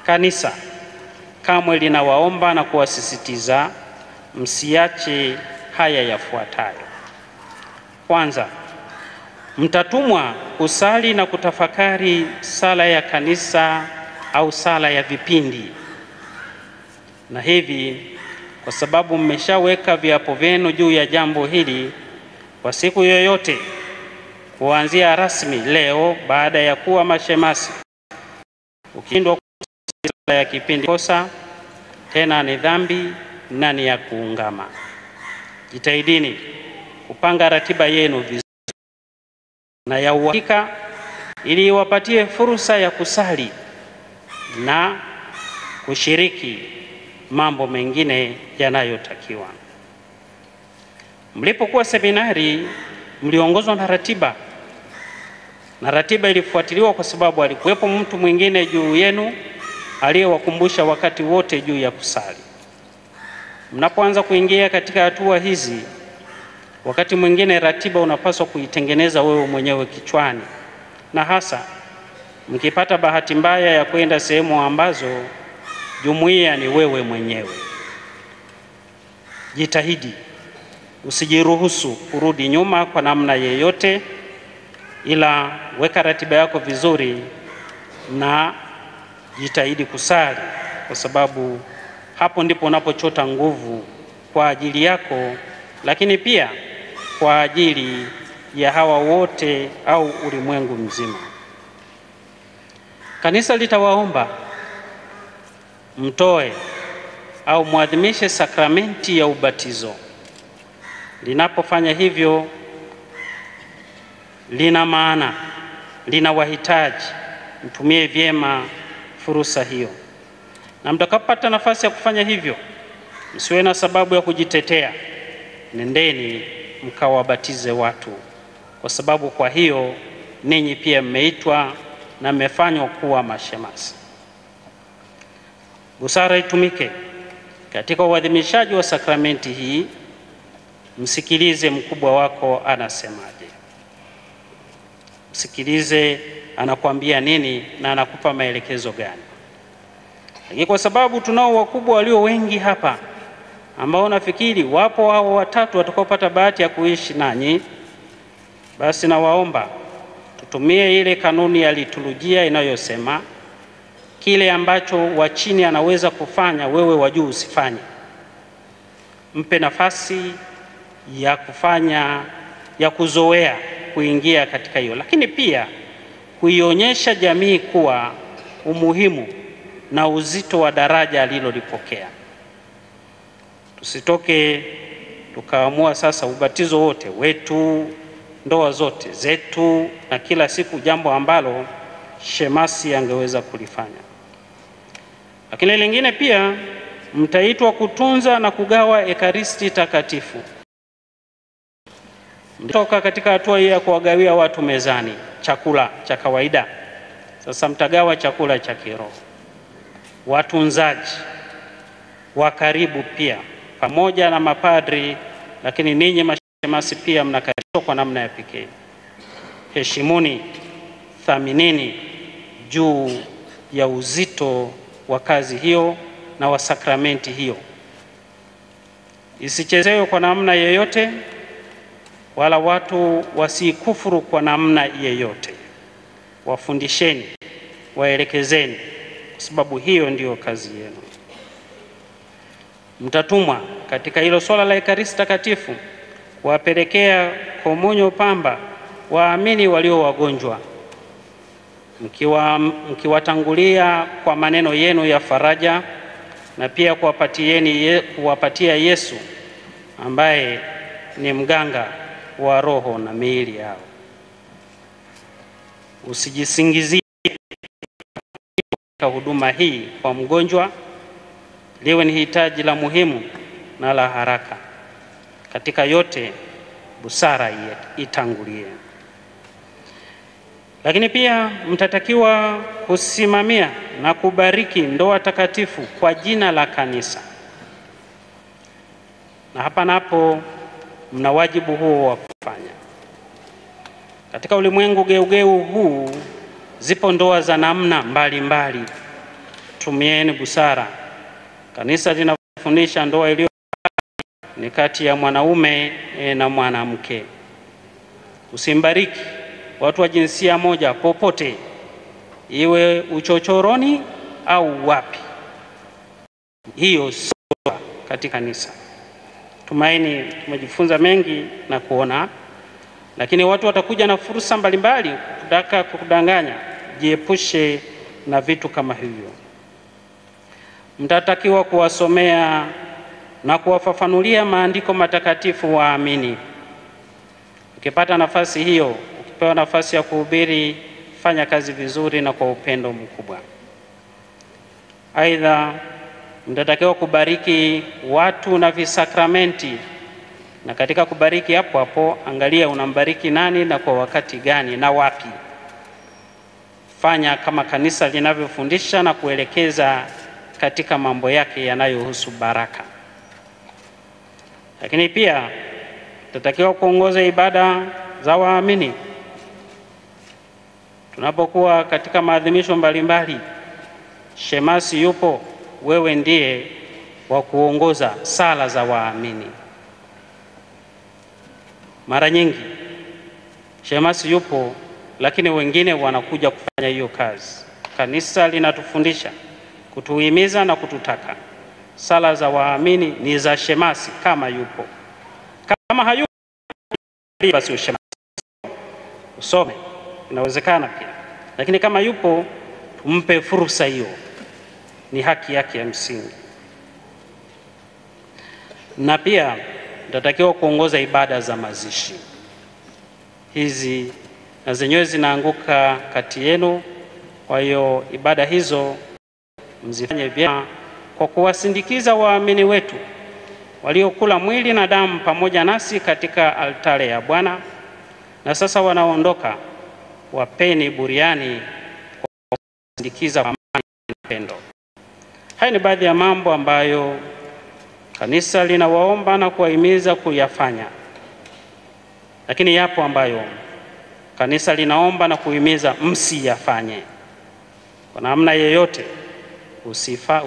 Kanisa kamwe linawaomba na kuwasisitiza msiache haya yafuatayo. Kwanza, mtatumwa kusali na kutafakari sala ya kanisa au sala ya vipindi. Na hivi kwa sababu mmeshaweka viapo vyenu juu ya jambo hili, kwa siku yoyote kuanzia rasmi leo baada ya kuwa mashemasi, ukishindwa sala ya kipindi kosa tena ni dhambi na ni ya kuungama. Jitahidini kupanga ratiba yenu vizuri na ya uhakika ili iwapatie fursa ya kusali na kushiriki mambo mengine yanayotakiwa. Mlipokuwa seminari mliongozwa na ratiba, na ratiba ilifuatiliwa kwa sababu alikuwepo mtu mwingine juu yenu aliyewakumbusha wakati wote juu ya kusali. Mnapoanza kuingia katika hatua hizi, wakati mwingine ratiba unapaswa kuitengeneza wewe mwenyewe kichwani, na hasa mkipata bahati mbaya ya kwenda sehemu ambazo jumuiya ni wewe mwenyewe. Jitahidi usijiruhusu kurudi nyuma kwa namna yeyote, ila weka ratiba yako vizuri na jitahidi kusali, kwa sababu hapo ndipo unapochota nguvu kwa ajili yako, lakini pia kwa ajili ya hawa wote au ulimwengu mzima. Kanisa litawaomba mtoe au muadhimishe sakramenti ya ubatizo. Linapofanya hivyo, lina maana, lina wahitaji. Mtumie vyema fursa hiyo, na mtakapopata nafasi ya kufanya hivyo, msiwe na sababu ya kujitetea. Nendeni mkawabatize watu, kwa sababu kwa hiyo ninyi pia mmeitwa na mmefanywa kuwa mashemasi. Busara itumike katika uadhimishaji wa sakramenti hii. Msikilize mkubwa wako anasemaje. Msikilize anakuambia nini na anakupa maelekezo gani. Lakini kwa sababu tunao wakubwa walio wengi hapa ambao nafikiri wapo hao watatu watakaopata bahati ya kuishi nanyi, basi nawaomba tutumie ile kanuni ya liturujia inayosema kile ambacho wa chini anaweza kufanya wewe wa juu usifanye. Mpe nafasi ya kufanya, ya kuzoea kuingia katika hiyo, lakini pia kuionyesha jamii kuwa umuhimu na uzito wa daraja alilolipokea. Tusitoke tukaamua sasa ubatizo wote wetu, ndoa zote zetu, na kila siku jambo ambalo shemasi angeweza kulifanya. Lakini lingine pia, mtaitwa kutunza na kugawa ekaristi takatifu. Mtoka katika hatua hii ya kuwagawia watu mezani chakula cha kawaida, sasa mtagawa chakula cha kiroho. Watunzaji wa karibu pia pamoja na mapadri, lakini ninyi mashemasi pia mnakaribishwa kwa namna ya pekee. Heshimuni, thaminini juu ya uzito wa kazi hiyo na wa sakramenti hiyo. Isichezewe kwa namna yeyote, wala watu wasikufuru kwa namna yeyote. Wafundisheni, waelekezeni, kwa sababu hiyo ndiyo kazi yenu. Mtatumwa katika hilo swala la ekaristi takatifu kuwapelekea komunyo pamba waamini walio wagonjwa, mkiwatangulia kwa maneno yenu ya faraja, na pia kuwapatia Yesu ambaye ni mganga wa roho na miili yao. Usijisingizie huduma hii kwa mgonjwa, liwe ni hitaji la muhimu na la haraka. Katika yote busara itangulie. Lakini pia mtatakiwa kusimamia na kubariki ndoa takatifu kwa jina la kanisa. Na hapa napo mna wajibu huo wa kufanya. Katika ulimwengu geugeu huu zipo ndoa za namna mbalimbali. tumieni busara. Kanisa linafundisha ndoa iliyo ni kati ya mwanaume na mwanamke. Usimbariki watu wa jinsia moja popote, iwe uchochoroni au wapi. Hiyo sio katika kanisa. Tumaini tumejifunza mengi na kuona, lakini watu watakuja na fursa mbalimbali kutaka kukudanganya. Jiepushe na vitu kama hivyo. Mtatakiwa kuwasomea na kuwafafanulia maandiko matakatifu waamini. Ukipata nafasi hiyo, ukipewa nafasi ya kuhubiri, fanya kazi vizuri na kwa upendo mkubwa. Aidha, mtatakiwa kubariki watu na visakramenti, na katika kubariki hapo hapo angalia unambariki nani na kwa wakati gani na wapi. Fanya kama kanisa linavyofundisha na kuelekeza katika mambo yake yanayohusu baraka. Lakini pia tutatakiwa kuongoza ibada za waamini. Tunapokuwa katika maadhimisho mbalimbali, shemasi yupo, wewe ndiye wa kuongoza sala za waamini. Mara nyingi shemasi yupo, lakini wengine wanakuja kufanya hiyo kazi. Kanisa linatufundisha, kutuhimiza na kututaka sala za waamini ni za shemasi kama yupo. Kama hayupo, basi usome, inawezekana pia. Lakini kama yupo, tumpe fursa hiyo, ni haki yake ya msingi. Na pia tutatakiwa kuongoza ibada za mazishi. Hizi na zenyewe zinaanguka kati yenu, kwa hiyo ibada hizo mzifanye vyema kwa kuwasindikiza waamini wetu waliokula mwili na damu pamoja nasi katika altare ya Bwana, na sasa wanaondoka. Wapeni buriani kwa kusindikiza amani na upendo. Haya ni baadhi ya mambo ambayo kanisa linawaomba na kuwahimiza kuyafanya, lakini yapo ambayo kanisa linaomba na kuhimiza msiyafanye. Kwa namna yoyote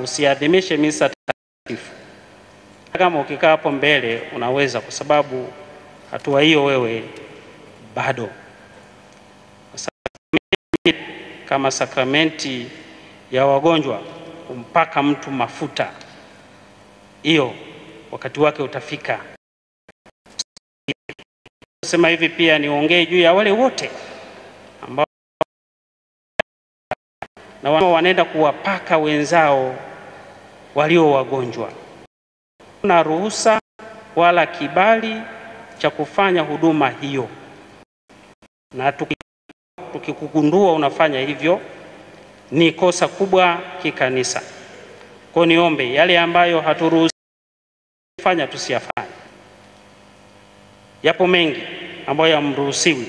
usiadhimishe misa takatifu. Kama ukikaa hapo mbele unaweza, kwa sababu hatua hiyo wewe bado. Kama sakramenti ya wagonjwa kumpaka mtu mafuta, hiyo wakati wake utafika. Sema hivi pia niongee juu ya wale wote ambao na wanaenda kuwapaka wenzao walio wagonjwa. Kuna ruhusa wala kibali cha kufanya huduma hiyo, na tukikugundua unafanya hivyo ni kosa kubwa kikanisa. Kwa niombe yale ambayo haturuhusi kufanya tusiyafanye. Yapo mengi ambayo yamruhusiwi.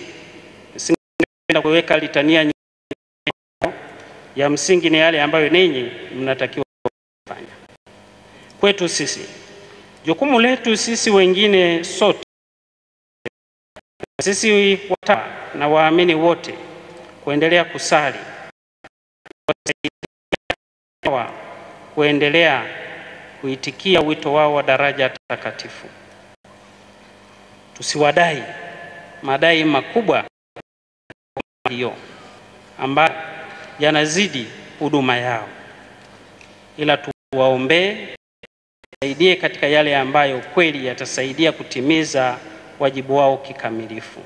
Singependa kuweka litania ya msingi, ni yale ambayo ninyi mnatakiwa kufanya. Kwetu sisi, jukumu letu sisi wengine sote, sisi watawa na waamini wote, kuendelea kusali, kuendelea kuitikia wito wao wa daraja takatifu. Tusiwadai madai makubwa hiyo ambayo yanazidi huduma yao, ila tuwaombee saidie katika yale ambayo kweli yatasaidia kutimiza wajibu wao kikamilifu.